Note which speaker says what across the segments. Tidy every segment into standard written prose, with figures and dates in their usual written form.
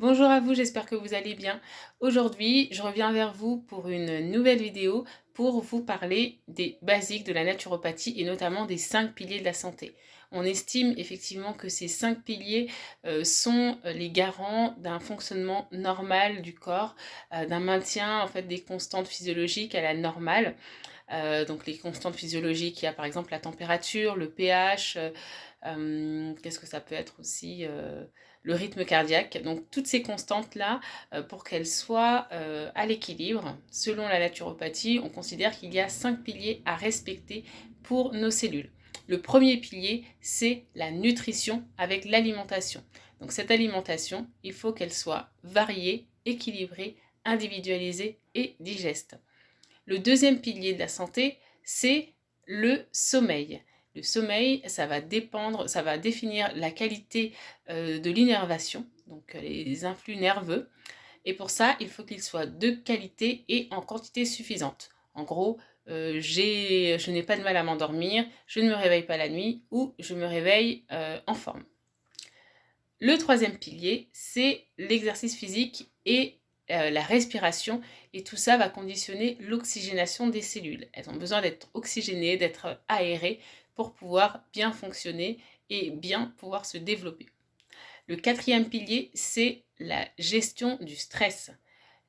Speaker 1: Bonjour à vous, j'espère que vous allez bien. Aujourd'hui, je reviens vers vous pour une nouvelle vidéo pour vous parler des basiques de la naturopathie et notamment des 5 piliers de la santé. On estime effectivement que ces 5 piliers sont les garants d'un fonctionnement normal du corps, d'un maintien en fait des constantes physiologiques à la normale. Donc les constantes physiologiques, il y a par exemple la température, le pH, qu'est-ce que ça peut être aussi le rythme cardiaque. Donc toutes ces constantes-là, pour qu'elles soient à l'équilibre, selon la naturopathie, on considère qu'il y a 5 piliers à respecter pour nos cellules. Le premier pilier, c'est la nutrition avec l'alimentation. Donc cette alimentation, il faut qu'elle soit variée, équilibrée, individualisée et digeste. Le deuxième pilier de la santé, c'est le sommeil. Le sommeil, ça va dépendre, ça va définir la qualité de l'innervation, donc les influx nerveux. Et pour ça, il faut qu'il soit de qualité et en quantité suffisante. En gros, je n'ai pas de mal à m'endormir, je ne me réveille pas la nuit ou je me réveille en forme. Le troisième pilier, c'est l'exercice physique et la respiration, et tout ça va conditionner l'oxygénation des cellules. Elles ont besoin d'être oxygénées, d'être aérées pour pouvoir bien fonctionner et bien pouvoir se développer. Le quatrième pilier, c'est la gestion du stress.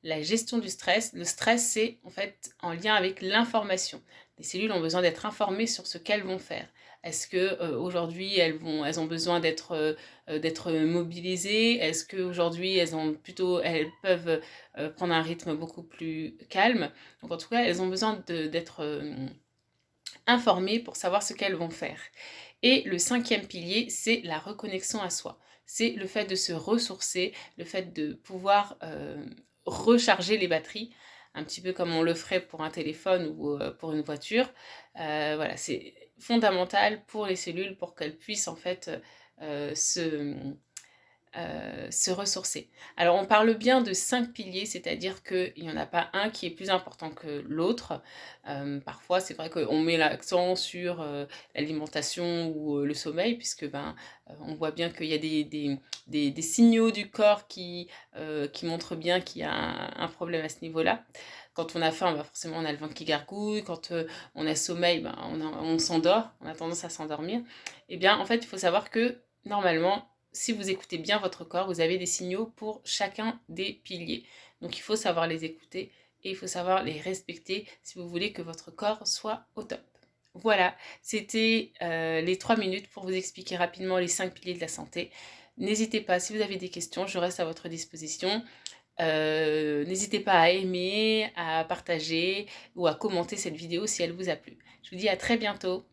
Speaker 1: La gestion du stress, le stress c'est en fait en lien avec l'information. Les cellules ont besoin d'être informées sur ce qu'elles vont faire. Est-ce que aujourd'hui elles ont besoin d'être mobilisées? Est-ce qu'aujourd'hui elles peuvent prendre un rythme beaucoup plus calme? Donc en tout cas elles ont besoin d'être informées pour savoir ce qu'elles vont faire. Et le cinquième pilier, c'est la reconnexion à soi. C'est le fait de se ressourcer, le fait de pouvoir recharger les batteries, un petit peu comme on le ferait pour un téléphone ou pour une voiture. Voilà, c'est fondamental pour les cellules pour qu'elles puissent en fait se ressourcer. Alors on parle bien de 5 piliers, c'est-à-dire qu'il n'y en a pas un qui est plus important que l'autre. Parfois c'est vrai qu'on met l'accent sur l'alimentation ou le sommeil, puisque on voit bien qu'il y a des signaux du corps qui montrent bien qu'il y a un problème à ce niveau-là. Quand on a faim, forcément on a le ventre qui gargouille. Quand on a sommeil, on s'endort, on a tendance à s'endormir. Et bien en fait il faut savoir que normalement, si vous écoutez bien votre corps, vous avez des signaux pour chacun des piliers. Donc il faut savoir les écouter et il faut savoir les respecter si vous voulez que votre corps soit au top. Voilà, c'était les 3 minutes pour vous expliquer rapidement les 5 piliers de la santé. N'hésitez pas, si vous avez des questions, je reste à votre disposition. N'hésitez pas à aimer, à partager ou à commenter cette vidéo si elle vous a plu. Je vous dis à très bientôt.